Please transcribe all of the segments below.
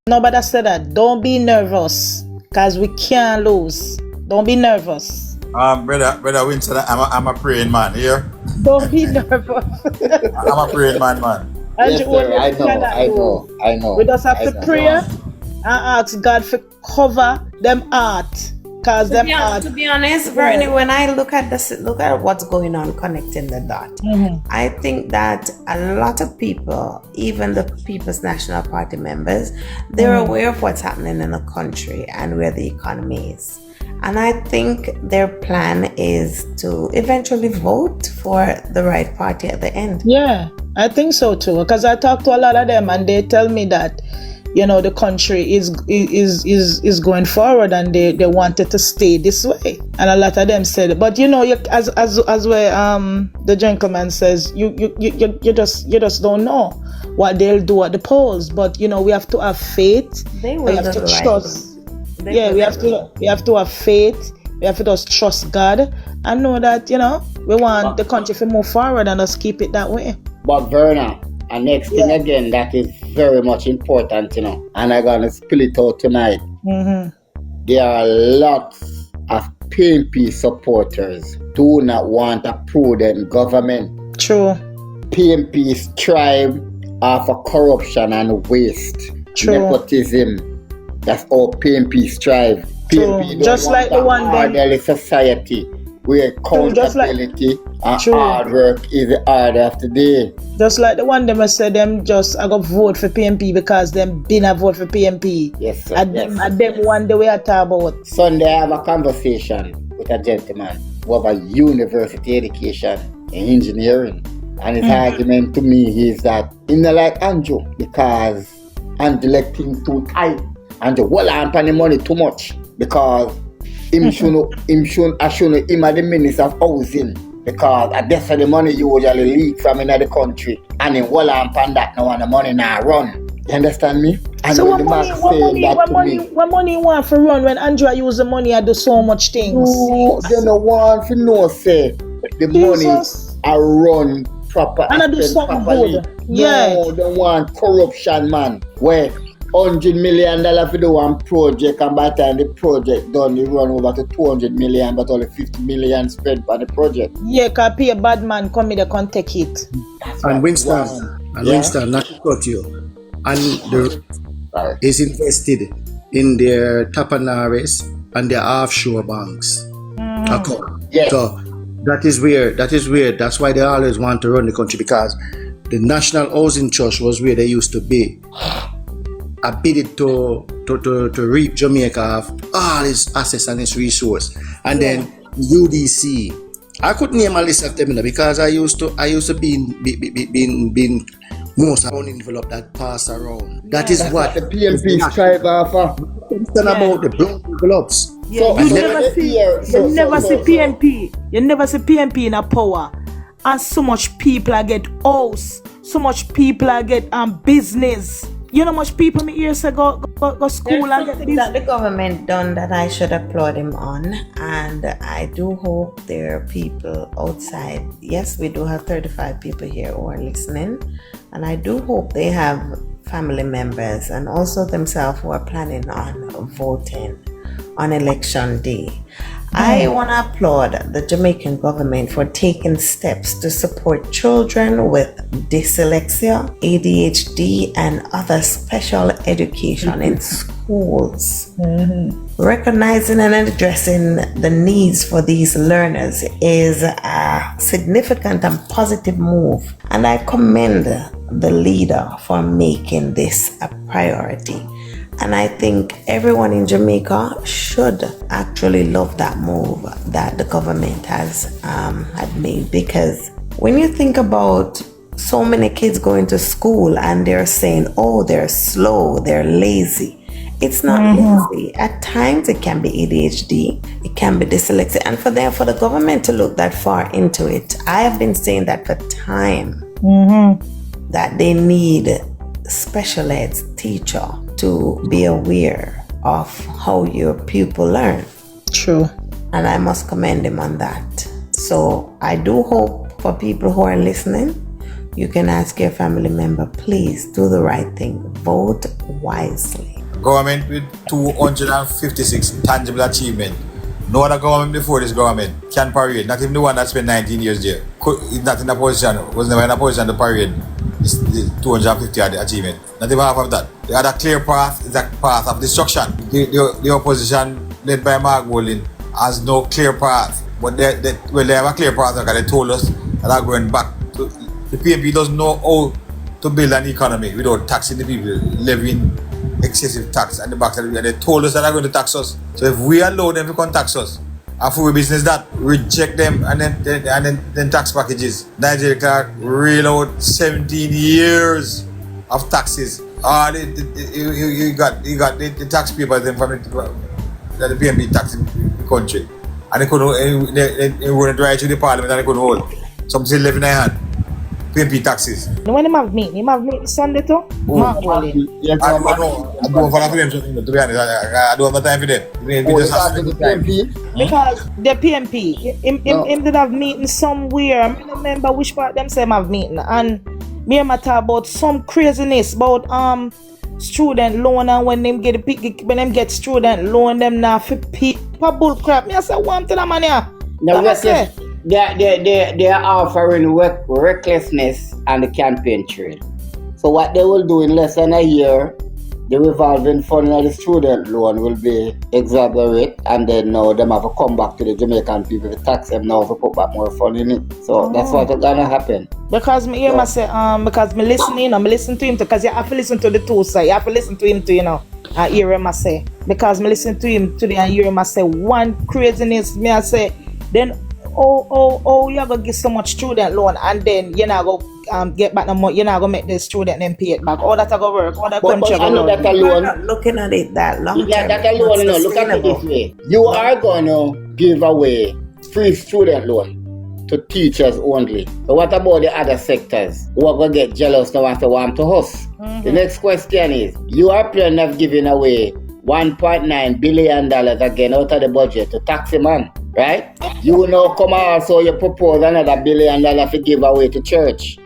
No, but I said that. Don't be nervous, because we can't lose. Don't be nervous. Brother Winston, I'm a praying man here. Don't be nervous. I'm a praying man. Yes, sir. I know. We just have to pray and ask God for cover them heart. Cause them heart. To be honest, Bernie, when I look at what's going on, connecting the dot, I think that a lot of people, even the People's National Party members, they're aware of what's happening in the country and where the economy is. And I think their plan is to eventually vote for the right party at the end. Yeah, I think so too. Because I talk to a lot of them and they tell me that, the country is going forward and they want it to stay this way. And a lot of them said, but as where the gentleman says, you just don't know what they'll do at the polls. But we have to have faith. We have to trust. We have to have faith. We have to just trust God and know that we want the country to move forward and just keep it that way. But Verna, and next thing again that is very much important, and I'm gonna spill it out tonight. There are lots of PNP supporters do not want a prudent government. True. PNP strive after corruption and waste. True. Nepotism. That's all PNP strive. PNP don't just want like the one orderly society where accountability and hard work is the order of the day. Just like the one them said them I got vote for PNP because them been a vote for PNP. Yes, sir. Them one day we are talking about. Sunday I have a conversation with a gentleman who have a university education in engineering. And his argument to me is that he's not like Andrew because Andrew let things too tight. Andrew hold on the money too much because him shouldn't him at the Minister of Housing because that's where the money usually leak from in the country and in hold on that now and the money now run. You understand me? And so what money you want for run when Andrew use the money and do so much things? No, they don't want for no say the money are run proper and I do something good. No, they want corruption, man. Where $100 million for the one project, and by the time the project done, they run over to 200 million, but only 50 million spent on the project. Yeah, can pay a bad man come in, they can take it. And Winston, not to cut you, and is invested in their Tapanares and their offshore banks. Yes. So that is weird. That's why they always want to run the country, because the National Housing Trust was where they used to be. I bid to reap Jamaica of all its assets and its resource, and then UDC. I could name a list of them because I used to be most envelope that pass around. That is what the PNP strive after. About the blown envelopes. Yeah, so you never see PNP. You never see PNP in a power, and so much people I get house, so much people I get business. You know much people me here say go school and get this. That the government done that I should applaud him on, and I do hope there are people outside. Yes, we do have 35 people here who are listening, and I do hope they have family members and also themselves who are planning on voting on election day. I want to applaud the Jamaican government for taking steps to support children with dyslexia, ADHD, and other special education in schools. Recognizing and addressing the needs for these learners is a significant and positive move, and I commend the leader for making this a priority. And I think everyone in Jamaica should actually love that move that the government has had made, because when you think about so many kids going to school and they're saying, oh, they're slow, they're lazy. It's not lazy. At times it can be ADHD, it can be dyslexia, and for the government to look that far into it, I have been saying that for time, that they need special ed teacher to be aware of how your pupil learn. True. And I must commend him on that. So I do hope for people who are listening, you can ask your family member, please do the right thing. Vote wisely. Government with 256 tangible achievement. No other government before this government can parade. Not even the one that spent 19 years there. Is not in a position, was never in a position to parade this 250 achievement. Not even half of that. The other clear path is a path of destruction. The opposition led by Mark Golding has no clear path. But they have a clear path because they told us that they're going back to the PNP doesn't know how to build an economy without taxing the people, levying excessive tax and the back and they told us that they're going to tax us. So if we allow them to come tax us, and for business that reject them and then tax packages, Nigeria reel out 17 years of taxes. You got the tax papers them from the PNP taxing the country. And they couldn't they wouldn't drive to the parliament and they couldn't hold. Some still live in their hand. PNP taxes. When him have meeting Sunday too? Mark Golding. Yes, I don't for them something, to be honest. I don't have time for them. Because the PNP, him did have meeting somewhere. I don't remember which part them say him have meeting. And me and talk about some craziness about student loan, and when them get student loan, them now for bull crap. Me I say one to the man here. Now they are offering recklessness and the campaign trail. So what they will do in less than a year, the revolving fund of the student loan will be exaggerate, and then now them have to come back to the Jamaican people to tax them now to put back more fund in it. So that's what's gonna happen. Because me hear say because me listening, me listen to him too, because you have to listen to the two side. You have to listen to him too, I hear him say. Because me listen to him today and hear him say one craziness, me I say, then you're gonna give so much student loan and then you're not gonna get back the money, you're not gonna make the student then pay it back. All that gonna work, all that country gonna work. We're not looking at it that long term. That alone, look at it this way. You are gonna give away free student loan to teachers only. So what about the other sectors who are gonna get jealous now and say want to us? The next question is, you are planning of giving away $1.9 billion again out of the budget to taxi man, right? You now come also, you propose another $1 billion to give away to church.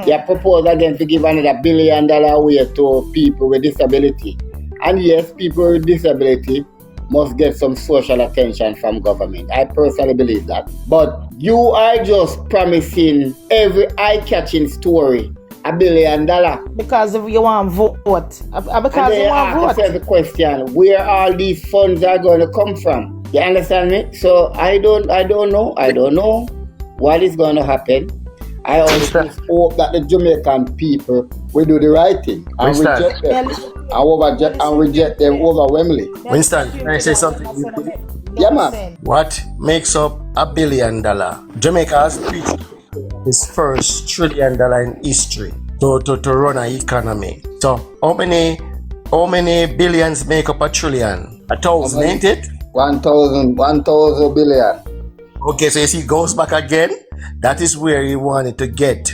You propose again to give another $1 billion away to people with disability. And yes, people with disability must get some social attention from government. I personally believe that. But you are just promising every eye-catching story $1 billion. Because if you want vote. Because you want vote. The question, where all these funds are going to come from? You understand me? So I don't know what is going to happen. I always hope that the Jamaican people will do the right thing and reject them overwhelmingly. Winston, can I say something? Yeah, man. What makes up $1 billion? Jamaica has reached its first $1 trillion in history to run an economy. So how many billions make up $1 trillion? 1,000, ain't it? 1,000 billion. Okay, so you see, it goes back again. That is where he wanted to get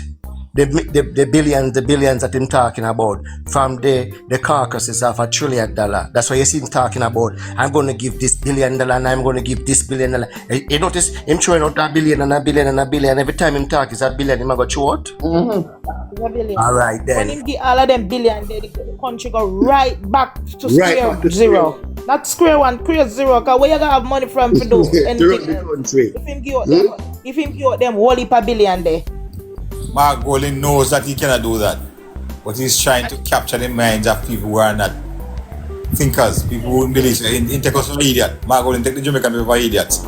the billions that I'm talking about from the carcasses of $1 trillion. That's why you see him talking about, I'm going to give this $1 billion and I'm going to give this $1 billion. You notice him throwing out $1 billion and $1 billion and $1 billion. Every time him talk is $1 billion, him go throw out. All right then. When him give all of them billion, the country go right back to square zero. Not square one, square zero. Because where you gonna have money from to do anything else? If him give them whole heap of billion there. Mark Golding knows that he cannot do that, but he's trying to capture the minds of people who are not thinkers, people who wouldn't believe. He take us for idiot. Mark Golding take the Jamaican people for idiots.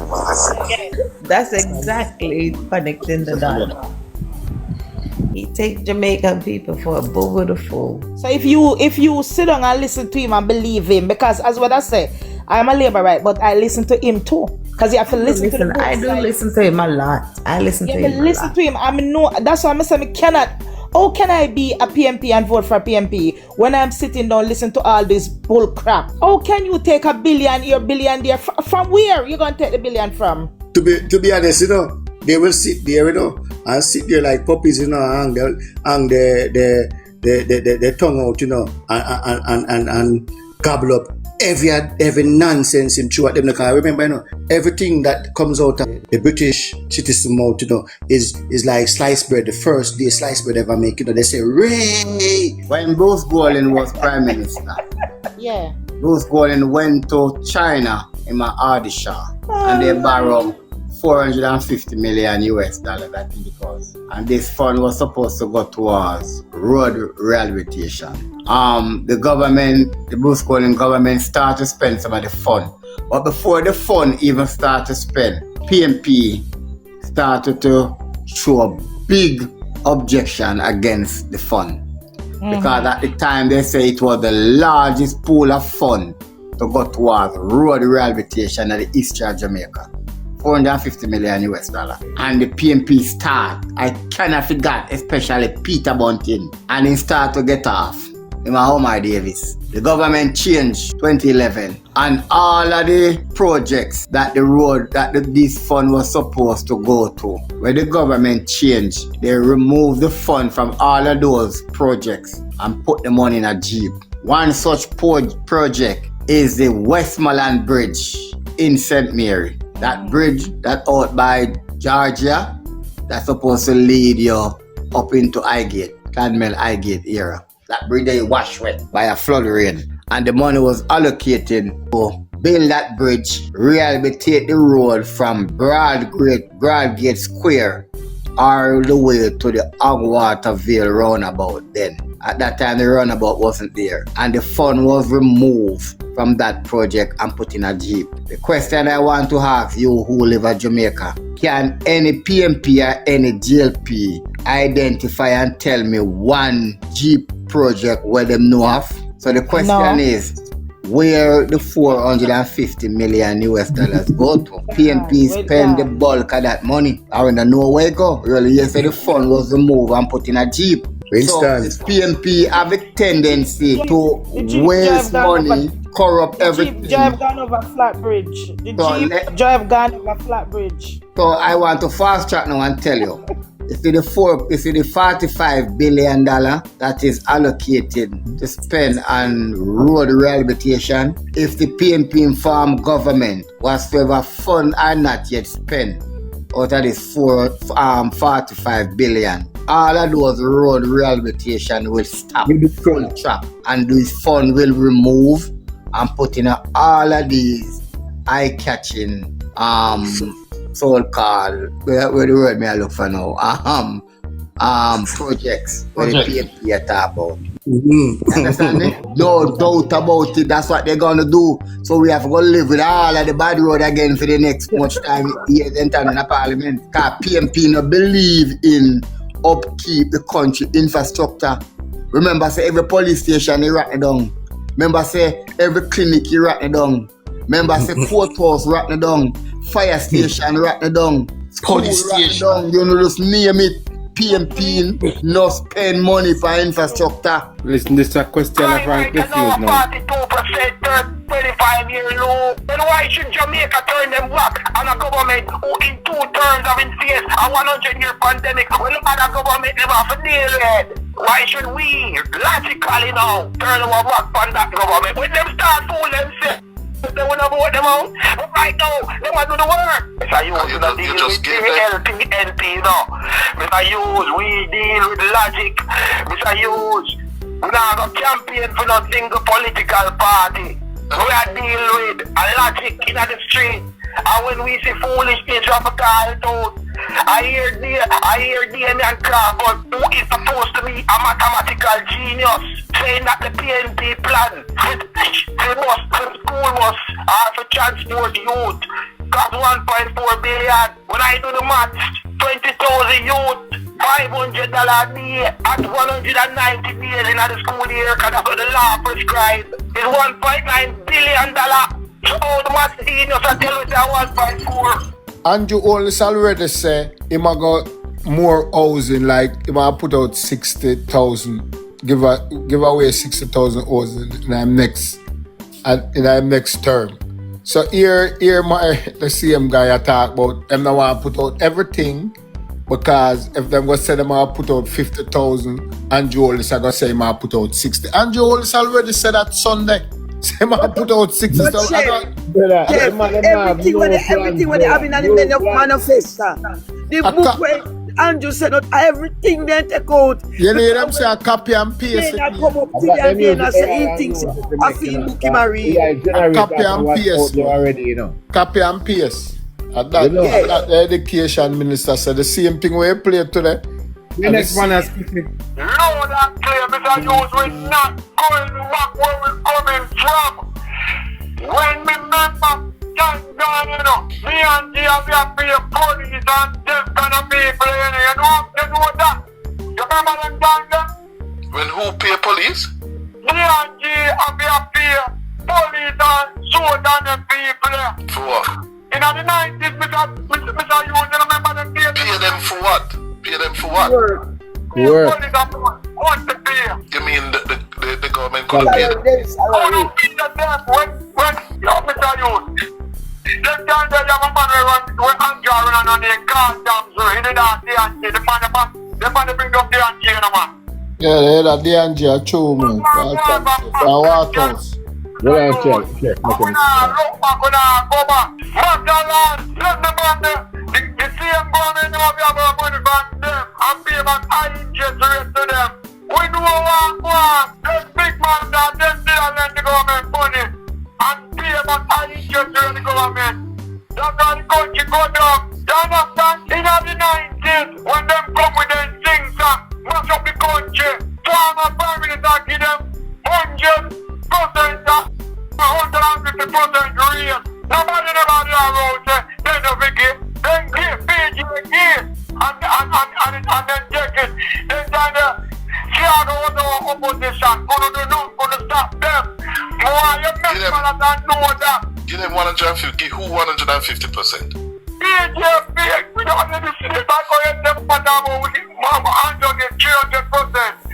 That's exactly connecting the dots. He take Jamaican people for a boo the fool. So if you sit down and listen to him and believe him, because as what I say, I am a Labourite, but I listen to him too. Because you have to listen to him. I do listen to him a lot. I listen to him. Listen to him. I mean, no, that's why I'm saying how can I be a PMP and vote for PMP when I'm sitting down listening to all this bull crap? How can you take $1 billion here, $1 billion there? From where you gonna take the billion from? To be honest, they will sit there, and sit there like puppies, and hang the tongue out, and gobble up every nonsense in through at them. I remember, everything that comes out of the British citizen mouth, is like sliced bread. The first day sliced bread ever make, they say, Ray. When Bruce Golding was Prime Minister, yeah, Bruce Golding went to China in my Odisha and they borrowed 450 million US dollars, I think it was. And this fund was supposed to go towards road rehabilitation. The government, the Bruce Golding government started to spend some of the fund. But before the fund even started to spend, PMP started to show a big objection against the fund. Because at the time they say it was the largest pool of fund to go towards road rehabilitation in the history of Jamaica. 450 million US dollar. And the PMP start, I cannot forget, especially Peter Bunting, and he start to get off. In Omar Davis. The government changed 2011 and all of the projects that this fund was supposed to go to, when the government changed, they removed the fund from all of those projects and put the money in a jeep. One such project is the Westmoreland Bridge in St. Mary. That bridge that out by Georgia, that's supposed to lead you up into Highgate, Cladmel Highgate area. That bridge they washed wet by a flood rain. And the money was allocated to build that bridge, rehabilitate the road from Broadgate Square all the way to the Agwaterville roundabout then. At that time the roundabout wasn't there. And the fund was removed from that project and put in a jeep. The question I want to ask you who live in Jamaica, can any PMP or any GLP identify and tell me one jeep project where them know of? So the question is, where the 450 million US dollars go to? PMP spend the bulk of that money. I don't know where it go. Really, you say the fund was removed and put in a jeep. So PMP have a tendency to waste money, corrupt everything. The jeep drive gone over flat bridge. Drive gone over flat bridge. So I want to fast track now and tell you. You see the $45 billion that is allocated to spend on road rehabilitation. If the PMP informed government whatsoever fund are not yet spent out of this 45 billion, all of those road rehabilitation will stop full track, and this fund will remove and put in all of these eye-catching so-called, where the word may I look for now, projects where the PMP are talking about. Understand me? No doubt about it, that's what they're gonna do. So we have to go live with all of the bad road again for the next much time years entering in the parliament. Because PMP no believe in upkeep the country infrastructure. Remember say every police station they rat down. Remember say every clinic you rat down. Remember say courthouse rat down. Fire station rat down. Police station down. You know, just name it. PMP no spend money for infrastructure. Listen, this is a question of Frank Refuse now. 42%, 25-year low. Then why should Jamaica turn them back on a government who in 2 terms have been faced a 100-year pandemic when other government never have to deal with? Why should we logically now turn our back on that government? When them start fooling themselves, they want to vote them out. But right now, they want to do the work. Mr. Hughes, we don't deal with NP, no. Mr. Hughes, we deal with logic. Mr. Hughes, we not go campaign for no single political party. We are deal with a logic in the street. And when we see foolishness, we have to call it out. I hear Damian Crawford, who is supposed to be a mathematical genius, saying that the PNP plan for school bus or for transport youth cost 1.4 billion. When I do the maths, 20,000 youth, $500 a day at 190 days in the school year, because that's what the law prescribes, is $1.9 billion. So all the maths genius are telling us 1.4. Andrew always already say he might got more housing, like he might put out 60,000, give away 60,000 housing in the next term. So here the same guy I talk about them now want to put out everything, because if them go say them want to put out 50,000, Andrew always I gonna say he might put out 60. Andrew always already said that Sunday. Say might put out 60,000. Everything what they have in the manifesto. The book where Andrew said that everything they take out. You need them say a copy and paste Then I it. come up today and then I say he thinks I feel book him a read. Copy and paste. already, you know. Copy and paste. And that, You know. that the education minister said the same thing we play today. The next one has quickly. Loud and clear, Mr. Hughes, we're not going back where we're coming from. When we remember John, you know, me and G have to be a police and this kind of people, you know that? You remember them John? When who pay police? Me and G have to be a police and soldier people. For what? In the 90s, Mr. Hughes, you remember them people? Pay them for what? Pay them for what? Work. Police and want to pay. You mean the government could pay them? How do you feel that when you know, Mr. Hughes? Them time they have a man when Andrew run on the car dams, he did that D&G, the man bring up D&G, you know, man. Yeah, they had a D&G a true man. A walk house. Go and check. When I look back, when I go back, Magdalene, let the man the same government now we have our money back them and pay back high interest rate to them. We know what, them big man that them there lend the government money and pay back high interest rate to the government. That's how the country go down. You understand? In the 90s, when them come with them things and mash up the country, farmer families that give them 100%, 150% raise. Nobody never do a road, they don't forget. Then give, feed you again, and then take it. Then Chicago was our opposition, couldn't do nothing, couldn't stop them. Why you make people that know that? Give them 150, who 150%? We don't need to see the back of them, but now we Mama Andrew get 300%.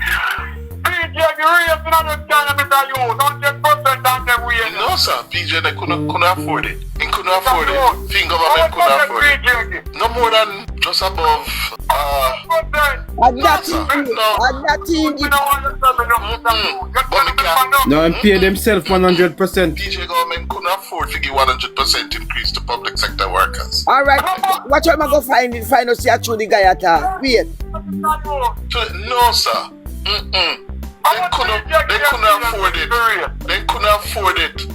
PJ, you raise another time, Mr. Hughes, 100% on them way. No, sir. PJ, they couldn't afford it. They couldn't afford it. The government couldn't afford it. No more than just above. No, and pay themselves 100%. PJ government couldn't afford to give 100% increase to public sector workers. Alright, watch out, I go find out see actually the guy at wait. No, sir. They couldn't afford it. They couldn't afford it.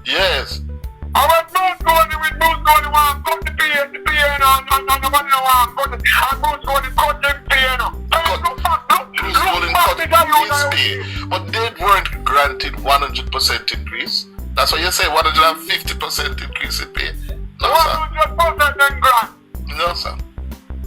Yes. I was not going to want to cut the piano and nobody want to cut it. I'm going to cut them piano. But they weren't granted 100% increase. That's why you say 150% increase in pay. No, sir. 100% grant. No, sir.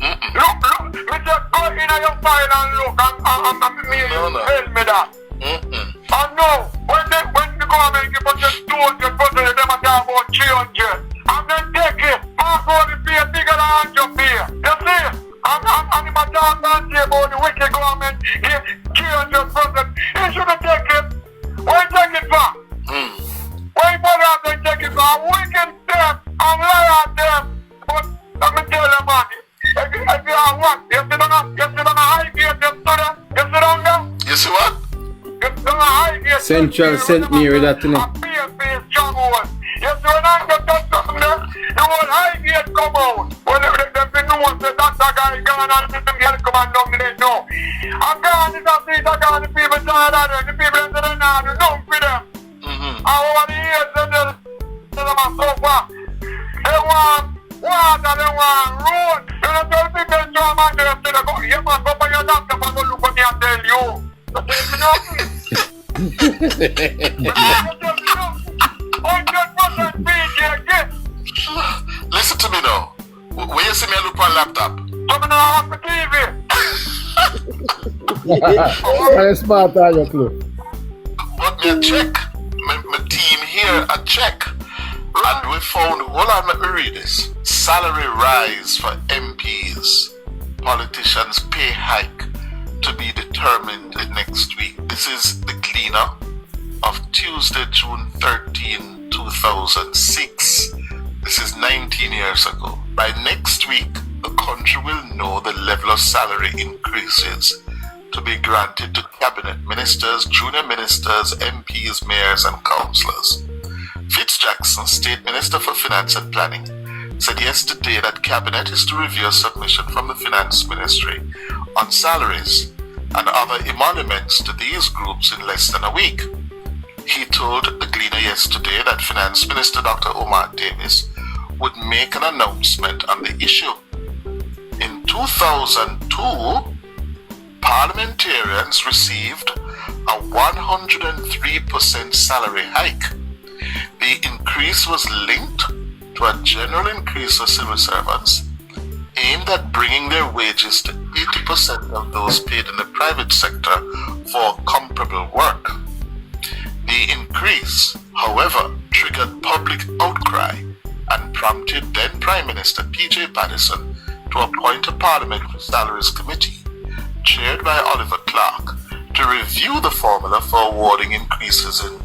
Look, me just go in your file and look and tell me that. And no, when the government give us just 200%, them are talking about 300. And then take it, I'm going to pay bigger than 100 pay. You see? And if I talk and say about the wicked government, give 300%, he shouldn't take it. Why take it for? Why bother them take it for? Wicked them and lie at them. But let me tell you, man. If you are what? You sit on a high gate, you sit down there? You see what? You sit on a high gate. Central St. Mary, that thing. You sit on a something there, the whole high gate come out. When they know that a guy gone and them girl come and down there, no. I'm gone, it's a seat, I'm gone, the people tired of them, the people in the north, you know for them. And over the years, they tell them so far. They want water, they want road. You know, tell people in German, they say, you must go for your laptop and go look at me and tell you. You tell me no. 100% PJ, get. Listen to me now. When you see me look on laptop. I'm gonna have the TV. How smart are you, Clue? But me check. My team here a check. And we found, hold on, let me read this. Salary rise for MPs. Politicians pay hike to be determined next week. This is the cleaner of Tuesday, June 13, 2006. This is 19 years ago. By next week, the country will know the level of salary increases to be granted to cabinet ministers, junior ministers, MPs, mayors, and councillors. Fitz Jackson, State Minister for Finance and Planning, said yesterday that Cabinet is to review a submission from the Finance Ministry on salaries and other emoluments to these groups in less than a week. He told the Gleaner yesterday that Finance Minister Dr. Omar Davis would make an announcement on the issue. In 2002, parliamentarians received a 103% salary hike. The increase was linked to a general increase for civil servants aimed at bringing their wages to 80% of those paid in the private sector for comparable work. The increase, however, triggered public outcry and prompted then Prime Minister P.J. Patterson to appoint a Parliamentary Salaries Committee, chaired by Oliver Clark, to review the formula for awarding increases in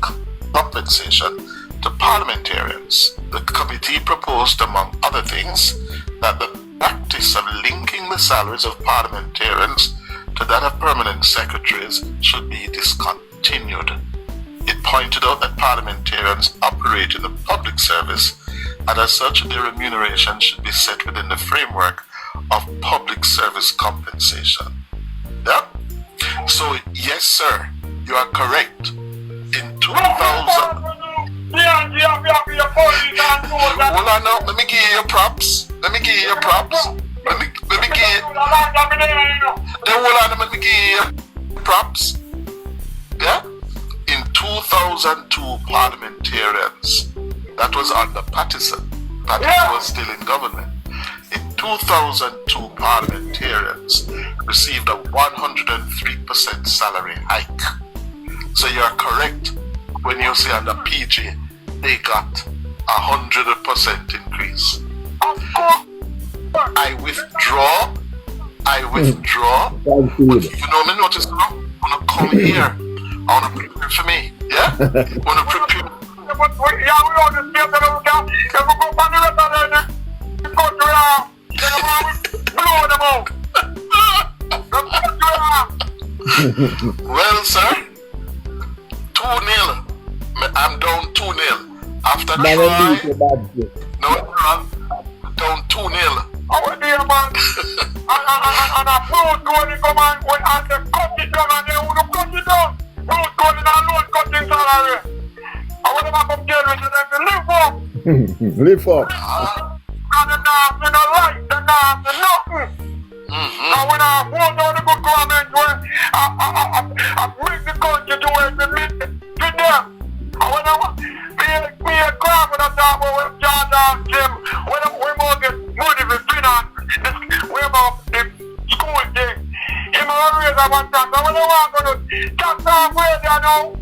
compensation to parliamentarians. The committee proposed, among other things, that the practice of linking the salaries of parliamentarians to that of permanent secretaries should be discontinued. It pointed out that parliamentarians operate in the public service, and as such their remuneration should be set within the framework of public service compensation. Yeah? So, yes sir, you are correct. In 2000... Hold on now, let me give you your props. Let me give you your props. Let me give you... Then hold on, let me give you your props. Yeah? In 2002, parliamentarians, that was under Patterson. Patterson was still in government. In 2002, parliamentarians received a 103% salary hike. So you are correct when you say under PG, they got 100% increase. I withdraw. But you know me notice now? I'm gonna come here. I wanna prepare for me. Yeah? Wanna prepare. Well, sir, 2-0. I'm down 2-0. After try, no, down 2-0. Our dear man, and a fruit going to come and they cut it down and they would cut it down. Fruit going and loan cutting salary. I want them to come jail with them to live up. Live up. And they're not in the right, they're not in nothing. And when I vote on the good government, when I bring the country to where they meet to them. And when I me a crowd when I talk about John and Jim, when we more get money for finance, we about the school thing. Him always have one time, but when I want to do, that's halfway there now.